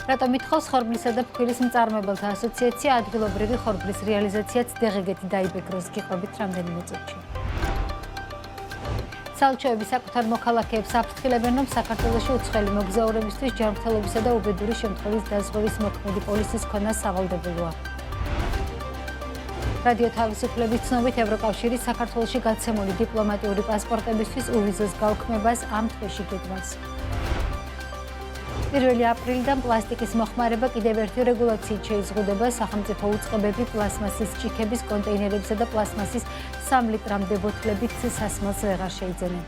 რატომ ითხოვს ხორბლისა და ფქვილის მწარმოებელთა ასოციაცია ადგილობრივი ხორბლის რეალიზაციაც დეღეგეთი დაიბეგროს გიყვებით რამდენიმე წუთში. სალჩოები საკუთარ მოქალაქეებს აფრთხილებენ, რომ საქართველოში უცხოელი მოგზაურებისთვის ჯანმრთელობისა და უბედური შემთხვევის დაზღვევის მოქმედი პოლისის ქონა სავალდებულოა. რადიო თავისუფლების ცნობით ევროკავშირი საქართველოში გაცემული დიპლომატიური პასპორტებისთვის უვიზოს გაუქმებას ამ თვეში გეგმავს. 1 აპრილიდან პლასტიკის მოხმარება კიდევ ერთი რეგულაციით შეიზღუდება. სახელმწიფო უწყებები პლასმასის ჭიქების, კონტეინერებისა და პლასმასის 3 ლიტრამდე ბოთლებით სასმელს ვეღარ შეიძენენ.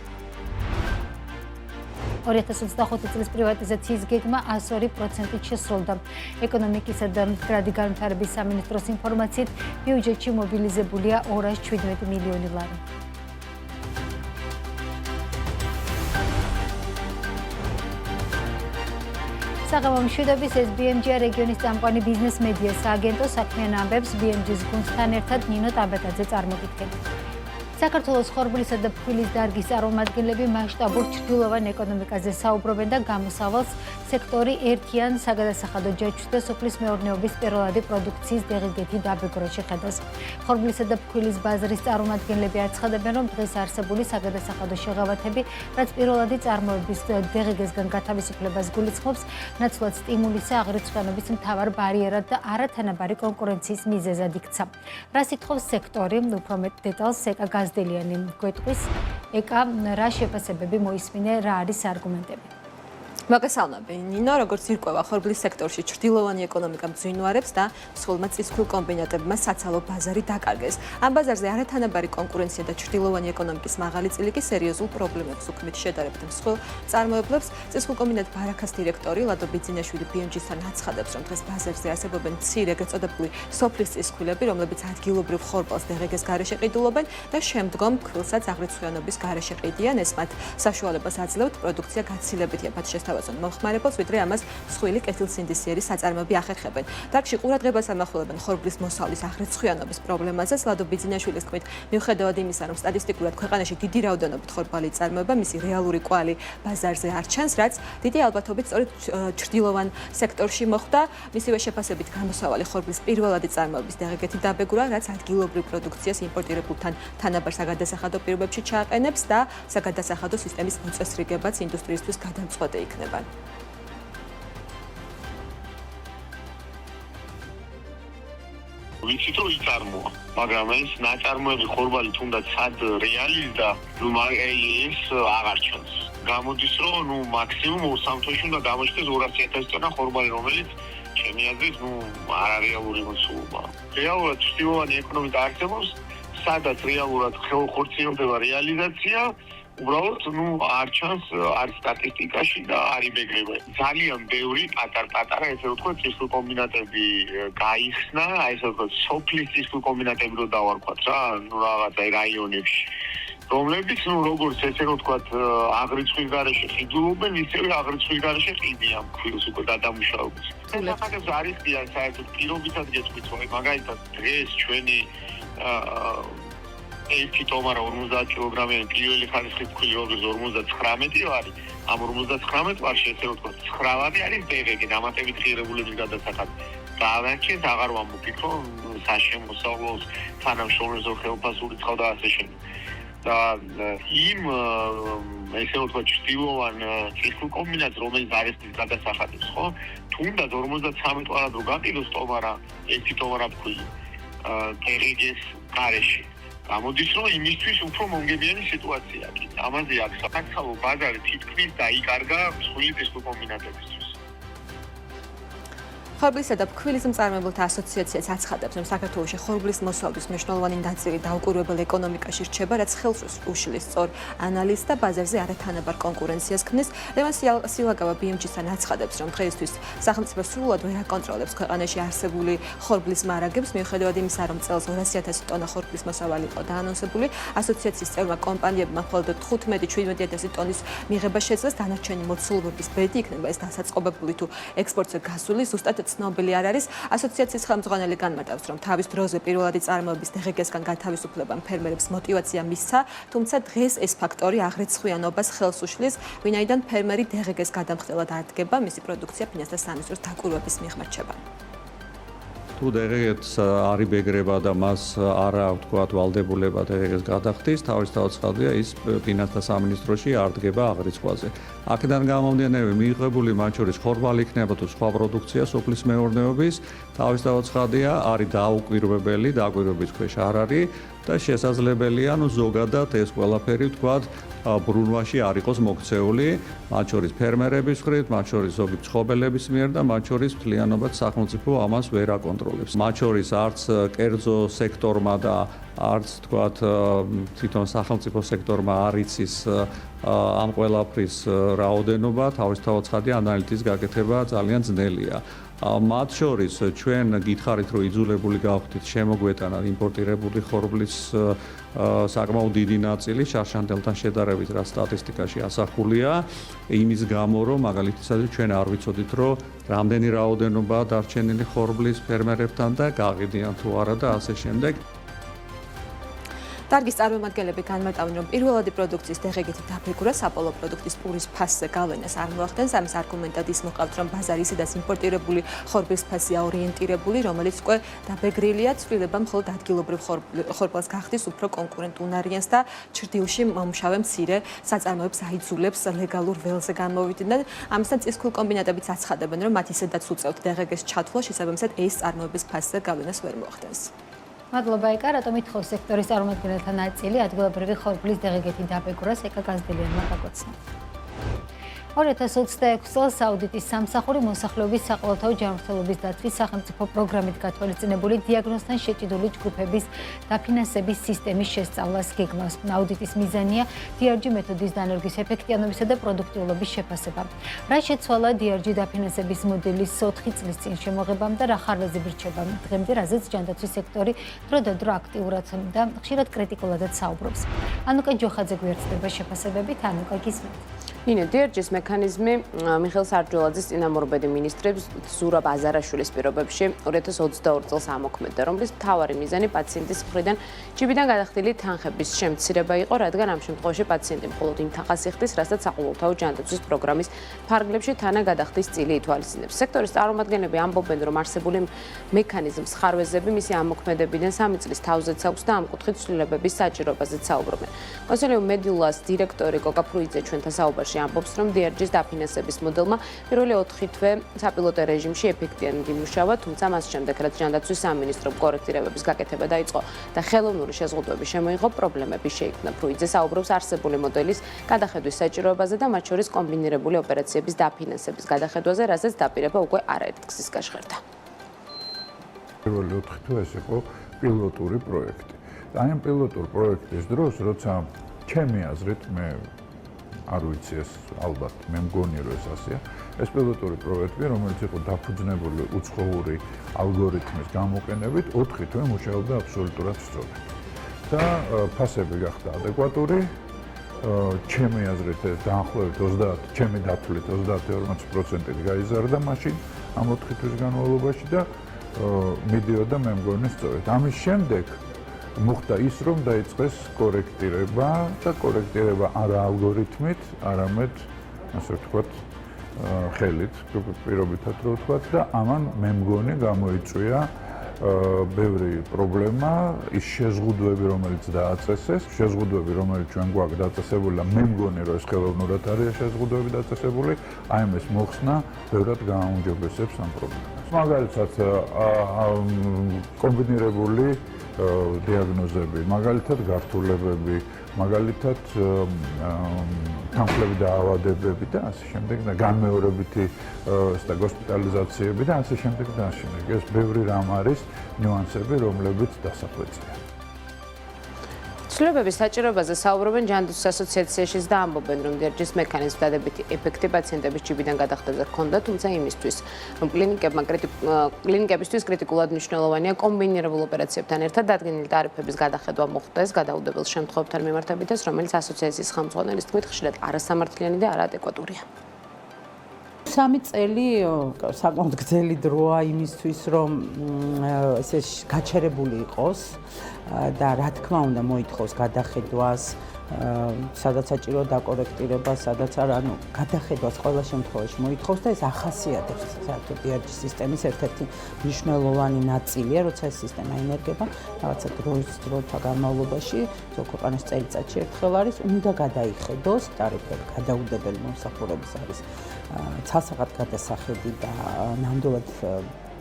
2025 წლის პრივატიზაციის გეგმა 102%-ით შესრულდა. ეკონომიკისა და მდგრადი განვითარების სამინისტროს ინფორმაციით, ბიუჯეტში მობილიზებულია 217 მილიონი ლარი. საღამო მშვიდობის ეს BMG რეგიონის წამყვანი ბიზნეს მედია სააგენტო საქმიან ამბებს BMG-ს გუნდთან ერთად ნინო ტაბეტაძე წარმოგიდგენთ. საქართველოს ხორბლისა და ფქვილის დარგის წარმომადგენლები მასშტაბურ ჩრდილოვან ეკონომიკაზე საუბრობენ და გამოსავალს სექტორი ერთიან საგადასახადო ჯაჭვს და სოფლის მეურნეობის პირველადი პროდუქციის დეღეგეთი დაბეგროს შეხედავს. ხორბლისა და ფქვილის ბაზრის წარმომადგენლები აცხადებენ, რომ დღეს არსებული საგადასახადო შეღავათები, რაც პირველადი წარმოების დეღეგესგან გათავისუფლებას გულისხმობს, ნაცვლად სტიმულისა აღრიცხვიანობის მთავარ ბარიერად და არათანაბარი კონკურენციის მიზეზად იქცა. რას ითხოვს სექტორი? უფრო მეტ დეტალს ეკა გაზდელიანი გვეტყვის. ეკა, რა შეფასებები მოისმინე, რა არის არგუმენტები? მოგესალმები. ნინო, როგორც ირკვევა ხორბლის სექტორში ჩრდილოვანი ეკონომიკა მძვინვარებს და მსხვილმა წისქვილ კომბინატებმა საცალო ბაზარი დაკარგეს. ამ ბაზარზე არათანაბარი კონკურენცია და ჩრდილოვანი ეკონომიკის მაღალი წილიკი სერიოზულ პრობლემებს უქმნით შედარებით მსხვილ წარმოებლებს. წისქვილ კომბინატ ბარაქას დირექტორი ლადო ბიძინაშვილი BMG-სთან აცხადებს, რომ დღეს ბაზარზე არსებობენ მცირე ეგრეთ წოდებული სოფლის წისქვილები, რომლებიც ადგილობრივ ხორბალს დეღეგეს გარეშე ყიდულობენ და შემდგომ ფქვილსაც აღრიცხვიანობის გარეშე ყიდიან. ეს მათ საშუალებას აძლევთ პროდუქცია გაცილებით იაფად შესთავაზონ მომხმარებელს, ვიდრე ამას მსხვილი კეთილსინდისიერი საწარმოები ახერხებენ. დარგში ყურადღებას ამახვილებენ ხორბლის მოსავლის აღრიცხვიანობის პრობლემაზეც. ლადო ბიძინაშვილის თქმით, მიუხედავად იმისა, რომ სტატისტიკურად ქვეყანაში დიდი რაოდენობით ხორბალი იწარმოება, მისი რეალური კვალი ბაზარზე არ ჩანს, რაც დიდი ალბათობით სწორედ ჩრდილოვან სექტორში მოხდა. მისივე შეფასებით გამოსავალი ხორბლის პირველადი წარმოების დეღეგეთი დაბეგრა, რაც ადგილობრივ პროდუქციას იმპორტირებულთან თანაბარ საგადასახადო პირობებში ჩააყენებს და საგადასახადო სისტემის მოწესრიგებაც ინდუსტრიისთვის გადამწყვეტი იქნება. ვიცით რომ იწარმოა, მაგრამ ეს ნაწარმოები ხორბალი თუნდაც სად რეალიზდა, ეს აღარ ჩანს. გამოდის რომ მაქსიმუმ 3 თვეში უნდა გამოჩნდეს 200,000 ტონა ხორბალი, რომელიც ჩემი აზრით არარეალური მოცულობა. რეალურად ჩრდილოვანი ეკონომიკა არსებობს, სადაც რეალურად ხორციელდება რეალიზაცია. უბრალოდ არ ჩანს არ სტატისტიკაში და არ იბეგრება. ძალიან ბევრი პატარ-პატარა ესე ვთქვათ წისქვილ კომბინატები გაიხსნა, ესე ვთქვათ სოფლის წისქვილ კომბინატები რო დავარქვათ რა, რაღაცა რაიონებში, რომლებიც როგორც ესე ვთქვათ აღრიცხვის გარეშე ყიდულობენ, ისევე აღრიცხვის გარეშე ყიდიან ფქვილს უკვე გადამუშავებას. ეს არის საერთოდ პირობითად გეტყვით, რომ მაგალითად დღეს ჩვენი 1 ტომარა 50 კილოგრამიანი პირველი ხარისხის ფქვილი როგორც 59 ვარი, ამ 59 ვარში ესე ვთქვათ 9 ვარი არის დეღეგე დამატებით ღირებულების გადასახადი. დანარჩენს აღარ ვამოფიქრო, საშემოსავლოს თანამშრომლობაზე ხელფასური წყალ და ასე შემდეგ. და იმ ესე ვთქვათ ჩრდილოვან წისქვილ კომბინატს, რომელიც არის გადასახადებს, ხო? თუნდაც 53 ვარად რო გაყიდოს ტომარა, 1 ტომარა ფქვილი დეღეგეს გარეშე. გამოდის რომ იმისთვის უფრო მომგებიანი სიტუაცია აქვს. ამაზე აქ საქართველო ბაზარი თითქმის დაიკარგა მსხვილი წისქვილ კომბინატებისთვის. ხორბლისა და ფქვილის მწარმოებელთა ასოციაციაც აცხადებს, რომ საქართველოში ხორბლის მოსავლის მნიშვნელოვანი ნაწილი დაუკვირვებელ ეკონომიკაში რჩება, რაც ხელს უშლის სწორ ანალიზს და ბაზარზე არათანაბარ კონკურენციას ქმნის. ლევან სილაგავა BMG-სთან აცხადებს, რომ დღეისთვის სახელმწიფო სრულად ვერ აკონტროლებს ქვეყანაში არსებული ხორბლის მარაგებს, მიუხედავად იმისა, რომ წელს 200,000 ტონა ხორბლის მოსავალი იყო დაანონსებული. ასოციაციის წევრმა კომპანიებმა მხოლოდ 15-17,000 ტონის მიღება შეძლეს, დანარჩენი მოცულობების ბედი იქნება ეს დასაწყობებული თუ ექსპორტზე გასული, ზუსტად ცნობილი არ არის. ასოციაციის ხელმძღვანელი განმარტავს, რომ თავის დროზე პირველადი წარმოების დღეგესგან გათავისუფლებამ ფერმერებს მოტივაცია მისცა, თუმცა დღეს ეს ფაქტორი აღრიცხვიანობას ხელს უშლის, ვინაიდან ფერმერი დღეგეს გადამხდელად არდგება, მისი პროდუქცია ფინანსთა სამინისტროს დაკვირვების მიღმა რჩება. თუ დღეგეთს არ იბეგრება და მას არა ვთქვათ ვალდებულება დღეგეს გადახდის, თავისთავად ცხადია ის ფინანსთა სამინისტროში არ დგება აღრიცხვაზე. აქედან გამომდინარე მიღებული მათ შორის ხორბალი იქნება თუ სხვა პროდუქცია სოფლის მეურნეობის, თავისთავად ცხადია არის დაუკვირვებელი, დაკვირვების ქვეშ არ არის და შესაძლებელია ზოგადად ეს ყველაფერი ვთქვათ ბრუნვაში არ იყოს მოქცეული, მათ შორის ფერმერების მხრით, მათ შორის ზოგი მცხოვრების მიერ და მათ შორის მთლიანობად სახელმწიფო ამას ვერ აკონტროლებს. მათ შორის არც კერძო სექტორმა და არც თქვათ თვითონ სახელმწიფო სექტორმა არ იცის ამ ყველაფრის რაოდენობა, თავისთავად ცხადია ანალიტის გაკეთება ძალიან ძნელია. მათ შორის ჩვენ გითხარით, რომ იძულებული გავხდით შემოგვეტანა იმპორტირებული ხორბლის საკმაოდ დიდი ნაწილი შარშანდელთან შედარებით, რა სტატისტიკაში ასახულია, იმის გამო, რომ მაგალითად ჩვენ არ ვიცოდით, რომ რამდენი რაოდენობაა დარჩენილი ხორბლის ფერმერებთან და გაყიდიან თუ არა და ასე შემდეგ. დარგის წარმომადგენლები განმარტავენ, რომ პირველადი პროდუქციის დღეგეთი დაბეგურა საპოლო პროდუქტის პურის ფასზე გავლენას არ მოახდენს. ამის არგუმენტად ის მოყავთ, რომ ბაზარი ისედაც იმპორტირებული ხორბლის ფასია ორიენტირებული, რომელიც უკვე დაბეგრილია, ცვლილება მხოლოდ ადგილობრივ ხორბალს გახდის უფრო კონკურენტუნარიანს და ჩრდილში მომშავე მცირე საწარმოებს აიძულებს ლეგალურ ველზე გამოვიდნენ. ამისთან წისქვილ კომბინატებიც აცხადებენ, რომ მათ ისედაც უწევთ დღეგეს ჩათვლა, შესაბამისად ეს წარმოების ფასზე გავლენას ვერ მოახდენს. მადლობა ეკა, რატომ ითხოვს სექტორის წარმომადგენელთა ნაწილი ადგილობრივი ხორბლის დღეგეთი დაბეგურას ეკა გაზდელიანმა გაგოცნა. 2026 წელს აუდიტის სამსახური მოსახლეობის საყოველთაო ჯანმრთელობის დაცვის სახელმწიფო პროგრამით გათვალისწინებული დიაგნოზთან შეჭიდული ჯგუფების დაფინანსების სისტემის შესწავლას გეგმავს. აუდიტის მიზანია DRG მეთოდის დანერგვის ეფექტიანობისა და პროდუქტიულობის შეფასება. რა შეცვალა DRG დაფინანსების მოდელის 4 წლის წინ შემოღებამ და რა ხარვეზები რჩება დღემდე, რაზეც ჯანდაცვის სექტორი დროდადრო აქტიურად და ხშირად კრიტიკულადაც საუბრობს. ანუკა ჯოხაძე გვერდდება შეფასებებით, ანუკა გისმენთ. ინე DRG-ის მექანიზმი მიხეილ სარჯულაძის წინამორბედი მინისტრებს ზურაბ აზარაშვილის პირობებში 2022 წელს ამოქმედდა, რომლის მთავარი მიზანი პაციენტის მხრიდან ჯიბიდან გადახდილი თანხების შემცირება იყო, რადგან ამ შემთხვევაში პაციენტი მხოლოდ იმ თანხას იხდის, რასაც საყოველთაო ჯანდაცვის პროგრამის ფარგლებში თანაგადახდის წილი ითვალისწინებს. სექტორის წარმომადგენლები ამბობენ, რომ არსებული მექანიზმის ხარვეზები მისი ამოქმედებიდან 3 წლის თავზეც აქვს და ამ კუთხით ცვლილებების საჭიროებაზეც საუბრობენ. კონსილიუმ მედიულას დირექტორი კოკა ფრუიძე ჩვენთან საუბარში ამბობს, რომ DRG-ის დაფინანსების მოდელმა პირველი 4 თვე საპილოტო რეჟიმში ეფექტიანად იმუშავა, თუმცა მას შემდეგ, რაც ჯანდაცვის სამინისტრომ კორექტირებების გაკეთება დაიწყო და ხელოვნური შეზღუდვები შემოიღო, პრობლემები შეიქმნა. ფრუიძე საუბრობს არსებული მოდელის გადახედვის საჭიროებაზე და მათ შორის კომბინირებული ოპერაციების დაფინანსების გადახედვაზე, რასაც დაპირება უკვე არაერთგზის გაჟღერდა. პირველი 4 თვე ეს იყო პილოტური პროექტი. და ამ პილოტურ პროექტის დროს, როცა ჩემი აზრით მე არ ვიცი ეს ალბათ მე მგონი რომ ეს ასეა ეს პილოტური პროექტი რომელიც იყო დაფუძნებული უცხოური ალგორითმის გამოყენებით 4 თვე მუშაობდა აბსოლუტურად სწორად და ფასები გახდა ადეკვატური ჩემი აზრით ეს დაახლოებით 30 ჩემი დათვლით 30-40%-ით გაიზარდა მაშინ ამ 4 თვის განმავლობაში და მიდიოდა მე მგონი სწორად ამის შემდეგ მოხდა ის, რომ დაიწყეს კორექტირება და კორექტირება არა ალგორითმით, არამედ ასე ვთქვათ, ხელით, პირობითად რო ვთქვათ და ამან მე მგონი გამოიწვია ბევრი პრობლემა, ის შეზღუდვები, რომელიც დააწესეს, შეზღუდვები, რომელიც ჩვენ გვაქვს დაწესებული და მე მგონი, რომ ეს ხელოვნურად არის შეზღუდვები დაწესებული, აი ეს მოხსნა ბევრად გააუმჯობესებს ამ პრობლემას. მაგალითად, კომბინირებული დიაგნოზები, მაგალითად გართულებები, მაგალითად თანხლები და ავადებები და ასე შემდეგ და განმეორებითი ჰოსპიტალიზაციები და ასე შემდეგ და ასე შემდეგ. ეს ბევრი რამ არის ნიუანსები, რომლებიც დასახვეწია. ცვლილებების საჭიროებაზე საუბრობენ ჯანდაცვის ასოციაციაშიც და ამბობენ, რომ DRG-ის მექანიზმის დადებითი ეფექტი პაციენტების ჯიბიდან გადახდაზე ჰქონდა, თუმცა იმისთვის, რომ კლინიკებისთვის კრიტიკულად მნიშვნელოვანია კომბინირებულ ოპერაციებთან ერთად დადგენილი ტარიფების გადახედვა მოხდეს გადაუდებელ შემთხვევებთან მიმართებითაც, რომელიც ასოციაციის ხელმძღვანელის თქმით ხშირად არასამართლიანი და არაადეკვატურია. 3 წელი საკმაოდ გრძელი დროა იმისთვის, რომ ესე გაჩერებული იყოს და რა თქმა უნდა მოითხოვს გადახედვას, სადაც საჭირო დაკორექტირებას, სადაც არა, გადახედვას ყველა შემთხვევაში მოითხოვს და ეს ახასიათებს საერთოდ DRG სისტემის ერთ-ერთი მნიშვნელოვანი ნაწილია, როცა ეს სისტემა ინერგება, რაღაცა დროთა განმავლობაში, ზოგ ქვეყანას წელიწადში ერთხელ არის, უნდა გადაიხედოს ტარიფები, გადაუდებელი მომსახურების არის ცალსაღად გადასახედი და ნამდვილად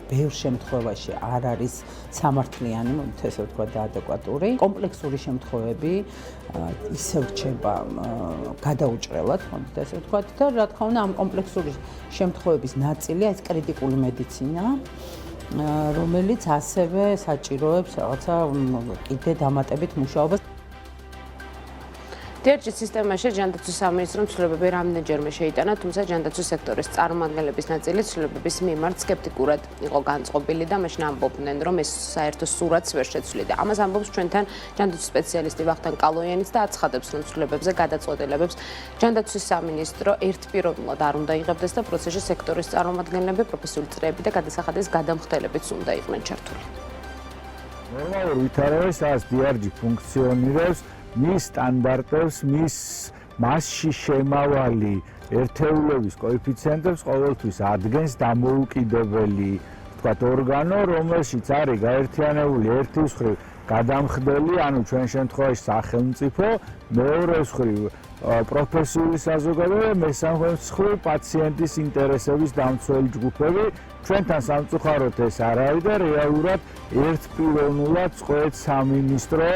ბევრ შემთხვევაში არ არის სამართლიანი, ესე ვთქვა და ადეკვატური. კომპლექსური შემთხვევები ისევ რჩება გადაუჭრელად, ესე ვთქვა და რა თქმა უნდა ამ კომპლექსური შემთხვევების ნაწილია ეს კრიტიკული მედიცინა, რომელიც ასევე საჭიროებს რაღაცა კიდე დამატებით მუშაობას. DRG სისტემაში ჯანდაცვის სამინისტრომ ცვლილებები რამდენჯერმე შეიტანა, თუმცა ჯანდაცვის სექტორის წარმომადგენლების ნაწილი ცვლილებების მიმართ სკეპტიკურად იყო განწყობილი და მაშინ ამბობდნენ, რომ ეს საერთო სურათს ვერ შეცვლიდა. ამას ამბობს ჩვენთან ჯანდაცვის სპეციალისტი ვახტანგ კალოიანიც და აცხადებს, რომ ცვლილებებზე გადაწყვეტილებებს ჯანდაცვის სამინისტრო ერთპიროვნულად არ უნდა იღებდეს და პროცესში სექტორის წარმომადგენლები, პროფესიული წრეები და გადასახადის გადამხდელებიც უნდა იყვნენ ჩართული. ნორმალურ ვითარებასაც DRG ფუნქციონირებს მის სტანდარტებს, მის მასში შემავალი ერთეულების კოეფიციენტებს ყოველთვის ადგენს დამოუკიდებელი, ვთქვათ, ორგანო, რომელშიც არის გაერთიანებული ერთის მხრივ გადამხდელი, ანუ ჩვენ შემთხვევაში სახელმწიფო, მეორეს მხრივ პროფესიული საზოგადოება, მესამე მხრივ პაციენტის ინტერესების დამცველი ჯგუფები. ჩვენთან სამწუხაროდ ეს არ არის და რეალურად ერთპიროვნულად წყვეტს სამინისტრო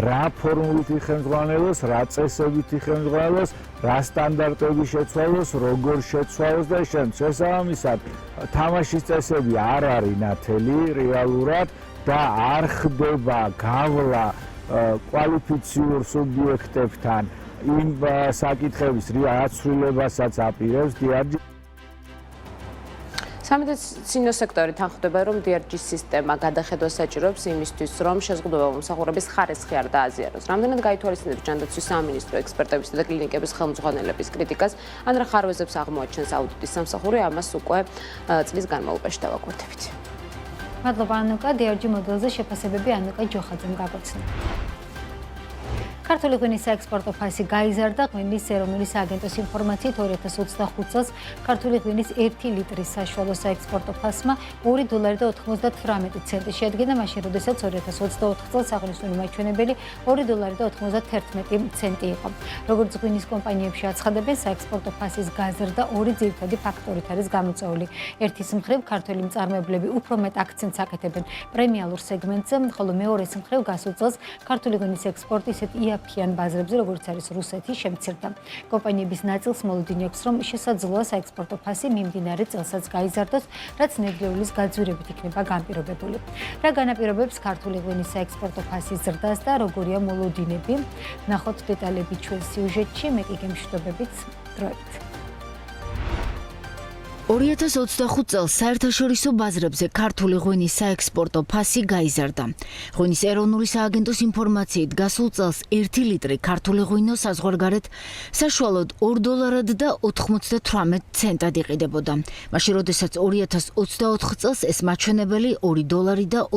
რა ფორმულით იხელმძღვანელოს, რა წესებით იხელმძღვანელოს, რა სტანდარტები შეცვალოს, როგორ შეცვალოს და შესაბამისად თამაშის წესები არ არის ნათელი რეალურად და არ ხდება გავლა კვალიფიციურ სუბიექტებთან იმ საკითხების რაცვლილებასაც აპირებს DRG. სამედიცინო სექტორი თანხმდება, რომ DRG სისტემა გადახედვას საჭიროებს იმისთვის, რომ შეზღუდვა მომსახურების ხარისხი არ დააზიაროს. რამდენად გაითვალისწინებს ჯანდაცვის სამინისტრო ექსპერტების და კლინიკების ხელმძღვანელების კრიტიკას, ან რა ხარვეზებს აღმოაჩენს აუდიტის სამსახური, ამას უკვე წლის განმავლობაში დავაკვირდებით. მადლობა ანუკა, DRG მოდელზე შეფასებები ანუკა ჯოხაძემ გაგოცნა. ქართული ღვინის საექსპორტო ფასი გაიზარდა. ღვინის ეროვნული სააგენტოს ინფორმაციით 2025 წელს ქართული ღვინის 1 ლიტრის საშუალო საექსპორტო ფასმა $2.98 შეადგინა, მაშინ როდესაც 2024 წელს აღნიშნული მაჩვენებელი $2.91 იყო. როგორც ღვინის კომპანიებში აცხადებენ, საექსპორტო ფასის გაზრდა ორი ძირითადი ფაქტორით არის გამოწვეული. ერთის მხრივ ქართველი მწარმოებლები უფრო მეტ აქცენტს აკეთებენ პრემიალურ სეგმენტზე, ხოლო მეორეს მხრივ გასულ წელს ქართული ღვინის ექსპორტი ისეთ იაფიან ბაზრებზე, როგორც არის რუსეთი, შემცირდა. კომპანიების ნაწილს მოლოდინი აქვს, რომ შესაძლოა საექსპორტო ფასი მიმდინარე წელსაც გაიზარდოს, რაც ნედლეულის გაძვირებით იქნება განპირობებული. რა განაპირობებს ქართული ღვინის საექსპორტო ფასის ზრდას და როგორია მოლოდინები? ნახოთ დეტალები ჩვენ სიუჟეტში, მე კი გემშვიდობებით დროებით. 2025 წელს საერთაშორისო ბაზრებზე ქართული ღვინის საექსპორტო ფასი გაიზარდა. ღვინის ეროვნული სააგენტოს ინფორმაციით გასულ წელს 1 ლიტრი ქართული ღვინო საზღვარგარეთ საშუალოდ $2.98 იყიდებოდა. მაშინ როდესაც 2024 წელს ეს მაჩვენებელი $2.91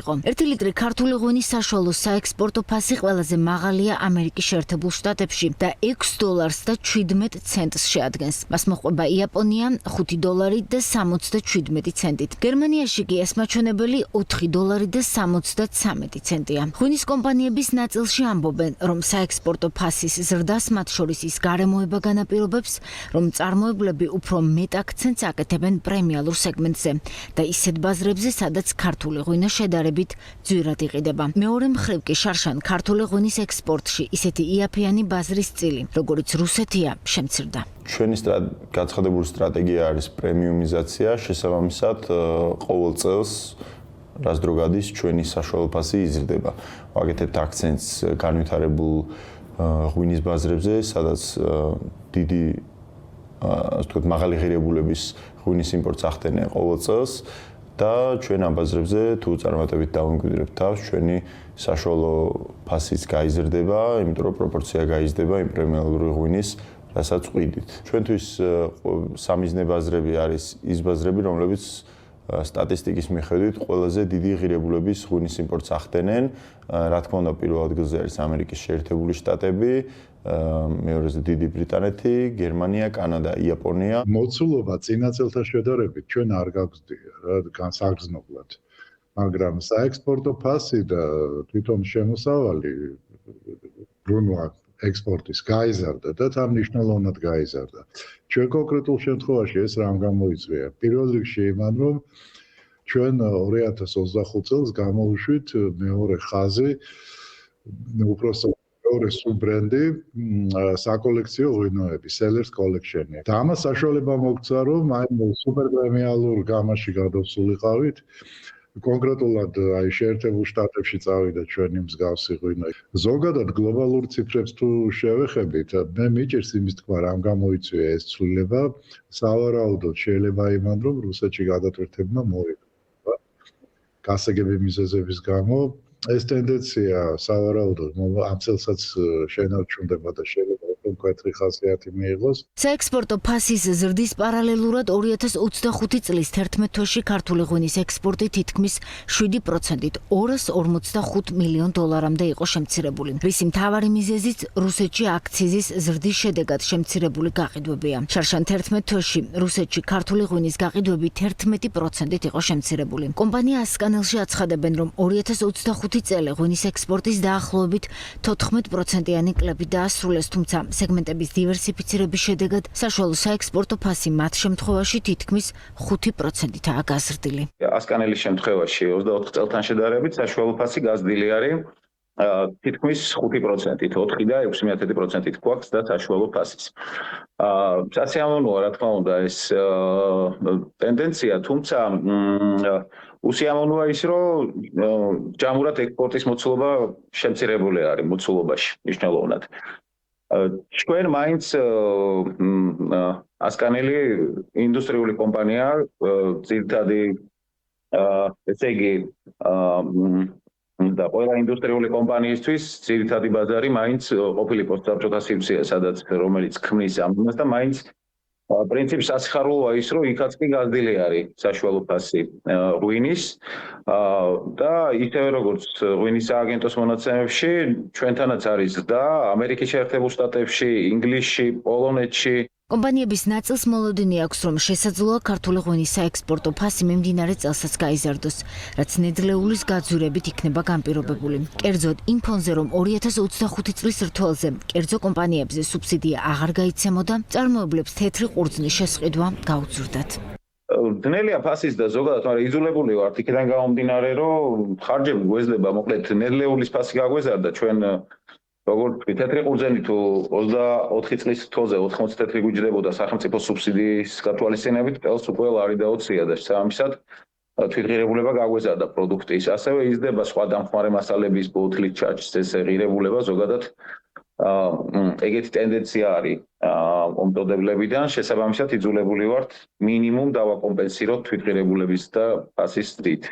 იყო. 1 ლიტრი ქართული ღვინის საშუალო საექსპორტო ფასი ყველაზე მაღალია ამერიკის შეერთებულ შტატებში და $6.17 შეადგენს. მას მოჰყვება იაპონია $5.77. გერმანიაში კი ეს მაჩვენებელი $4.73-ია. ღვინის კომპანიების ნაწილში ამბობენ, რომ საექსპორტო ფასის ზრდას მათ შორის ის გარემოება განაპირობებს, რომ მწარმოებლები უფრო მეტ აქცენტს აკეთებენ პრემიალურ სეგმენტზე და ისეთ ბაზრებზე, სადაც ქართული ღვინო შედარებით ძვირად იყიდება. მეორე მხრივ კი შარშან ქართული ღვინის ექსპორტში ისეთი იაფიანი ბაზრის წილი, როგორც რუსეთია, შემცირდა. ჩვენი გაცხადებული სტრატეგია არის პრემიუმიზაცია, შესაბამისად ყოველ წელს რას დრო გადის ჩვენი საშუალო ფასი იზრდება. ვაკეთებთ აქცენტს განვითარებულ ღვინის ბაზრებზე, სადაც დიდი ასე ვთქვათ მაღალი ღირებულების ღვინის იმპორტს ახდენენ ყოველ წელს და ჩვენ ამ ბაზრებზე თუ წარმატებით დავიმკვიდრებთ თავს, ჩვენი საშუალო ფასიც გაიზრდება, იმიტომ რომ პროპორცია გაიზრდება იმ პრემიალური ღვინის, რასაც ვყიდით. ჩვენთვის სამიზნე ბაზრები არის ის ბაზრები, რომლებიც სტატისტიკის მიხედვით ყველაზე დიდი ღირებულების ღვინის იმპორტს ახდენენ. რა თქმა უნდა, პირველ ადგილზე არის ამერიკის შეერთებული შტატები, მეორეზე დიდი ბრიტანეთი, გერმანია, კანადა, იაპონია. მოცულობა წინა წელთან შედარებით ჩვენ არ გაგზდია რა საგრძნობლად. მაგრამ საექსპორტო ფასი და თვითონ შემოსავალი ბრუნვა ექსპორტის გაიზარდა და თანმიმდევრულად გაიზარდა. ჩვენ კონკრეტულ შემთხვევაში ეს რამ გამოიწვია? პირველ რიგში იმან, რომ ჩვენ 2025 წელს გამოვიშვით მეორე ხაზი, უпросторо მეორე სუბრენდი საკოლექციო ღვინოები, Sellers Collection-ი. და ამას საშუალება მოგცა, რომ აი სუპერპრემიალურ გამაში გადავსულიყავით. კონკრეტულად აი შეერთებულ შტატებში წავიდა ჩვენი მსგავსი ღვინო. ზოგადად გლობალურ ციფრებს თუ შევეხებით, მე მიჭირს იმის თქვა, რამ გამოიწვია ეს ცვლილება. სავარაუდოდ შეიძლება იმან, რომ რუსეთში გადატვირთებმა მოიგო. გასაგები მიზეზების გამო ეს ტენდენცია სავარაუდოდ ამ წელსაც შენარჩუნდება და შეიძლება კონკრეტული ხასიათი მიიღოს. საექსპორტო ფასის ზრდის პარალელურად 2025 წლის 11 თვეში ქართული ღვინის ექსპორტი თითქმის 7%-ით 245 მილიონ დოლარამდე იყო შემცირებული. რისი მთავარი მიზეზიც რუსეთში აქციზის ზრდის შედეგად შემცირებული გაყიდვებია. შარშან 11 თვეში რუსეთში ქართული ღვინის გაყიდვები 11%-ით იყო შემცირებული. კომპანია ასკანელში აცხადებენ, რომ 2025 წელი ღვინის ექსპორტის დაახლოებით 14%-იანი კლებით დაასრულეს, თუმცა სეგმენტების დივერსიფიცირების შედეგად საშუალო საექსპორტო ფასი მათ შემთხვევაში თითქმის 5%-ითაა გაზრდილი. ასკანელის შემთხვევაში 24 წელთან შედარებით საშუალო ფასი გაზრდილი არის თითქმის 5%-ით, 4 და 6%-ით გვაქვს და საშუალო ფასის. საწინააღმდეგოა, რა თქმა უნდა, ეს ტენდენცია, თუმცა უსიამოვნოა ის, რომ ჯამურად ექსპორტის მოცულობა შემცირებული არის მოცულობაში მნიშვნელოვნად. ჩვენ მაინც ასკანელი ინდუსტრიული კომპანია, ძირითადი ესე იგი და ყველა ინდუსტრიული კომპანიისთვის ძირითადი ბაზარი მაინც ყოფილი პოსტსაბჭოთა სივრცეა, სადაც რომელიც ქმნის ამას და მაინც პრინციპს ასიხარულოა ის, რომ იქაც კი გაზრდილი არის საშუალო ფასი ღვინის და ისევე როგორც ღვინის სააგენტოს მონაცემებში ჩვენთანაც არის და ამერიკის შეერთებულ შტატებში, ინგლისში, პოლონეთში კომპანიების ნაწილს მოლოდინი აქვს, რომ შესაძლოა ქართული ღვინის საექსპორტო ფასი მიმდინარე წელსაც გაიზარდოს, რაც ნედლეულის გაძვირებით იქნება განპირობებული. კერძოდ, იმ ფონზე, რომ 2025 წლის რთველზე კერძო კომპანიებზე სუბსიდია აღარ გაიცემოდა, წარმოებლებს თეთრი ყურძნის შესყიდვა გაუძვრდათ. ძნელია ფასის და ზოგადად, მაგრამ იძულებული ვართ იქიდან გამომდინარე, რომ ხარჯები გვეძლება, მოკლედ ნედლეულის ფასი გაგვეზარდა ჩვენ როგორც თეთრი ყურძენი თუ 24 წლის რთველზე 84 გვიჯდებოდა სახელმწიფო სუბსიდიის გათვალისწინებით, წელს უკვე ლარი და 20-ია და შესაბამისად თვითღირებულება გაგვეზარდა პროდუქტის. ასევე იზრდება სხვა დამხმარე მასალების ბოთლით ჩარჯის ეს ღირებულება ზოგადად ეგეთი ტენდენცია არის მომდოდებლებიდან, შესაბამისად იძულებული ვართ მინიმუმ დავაკომპენსიროთ თვითღირებულების და ფასის ზრდით.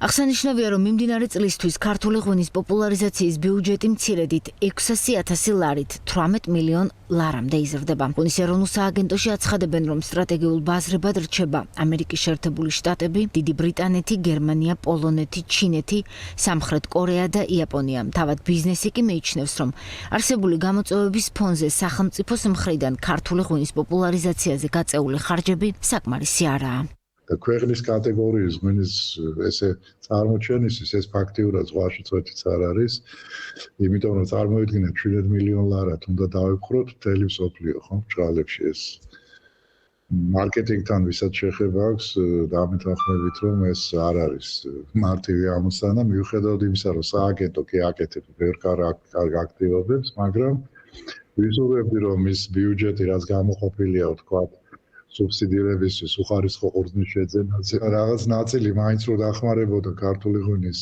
აღსანიშნავია, რომ მიმდინარე წლისთვის ქართული ღვინის პოპულარიზაციის ბიუჯეტი მცირედით 600,000 ლარით 18 მილიონ ლარამდე იზრდება. ღვინის ეროვნულ სააგენტოში აცხადებენ, რომ სტრატეგიულ ბაზრებად რჩება ამერიკის შეერთებული შტატები, დიდი ბრიტანეთი, გერმანია, პოლონეთი, ჩინეთი, სამხრეთ კორეა და იაპონია. თავად ბიზნესი კი მიიჩნევს, რომ არსებული გამოწვევების ფონზე სახელმწიფოს მხრიდან ქართული ღვინის პოპულარიზაციაზე გაწეული ხარჯები საკმარისი არაა. და ქვეყნის კატეგორიის ღვინის ესე წარმოჩენისთვის ეს ფაქტიურად ზღვაში წვეთიც არ არის. იმიტომ რომ წარმოვიდგინეთ 7 მილიონ ლარად უნდა დავიფხროთ მთელი მსოფლიო, ხო, ბრალებში ეს მარკეტინგთან ვისაც შეხება აქვს და ამეთანხმებით რომ ეს არ არის მარტივი ამოცანა, მიუხედავად იმისა, რომ სააგენტო კი აკეთებს ბევრ კარგ აქტივობებს, მაგრამ ვიზურვებდი რომ ის ბიუჯეტი რაც გამოყოფილია, თქვა სუბსიდირებისთვის, უხარისხო ყურძნის შეძენაზე, რაღაც ნაწილი მაინც რო დახმარებოდა ქართული ღვინის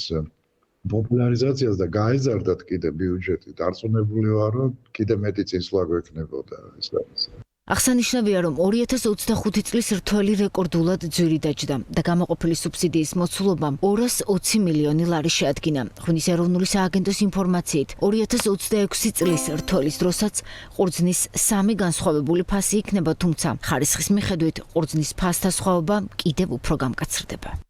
პოპულარიზაციას და გაეზარდათ კიდე ბიუჯეტი, დარწმუნებული ვარ, რომ კიდე მეტი წინსვლა გვექნებოდა ეს რაღაც. აღსანიშნავია, რომ 2025 წლის რთველი რეკორდულად ძვირი დაჯდა და გამოყოფილი სუბსიდიის მოცულობამ 220 მილიონი ლარი შეადგინა. ღვინის ეროვნული სააგენტოს ინფორმაციით, 2026 წლის რთველის დროსაც ყურძნის 3 განსხვავებული ფასი იქნება, თუმცა ხარისხის მიხედვით ყურძნის ფასთა სხვაობა კიდევ უფრო გამკაცრდება.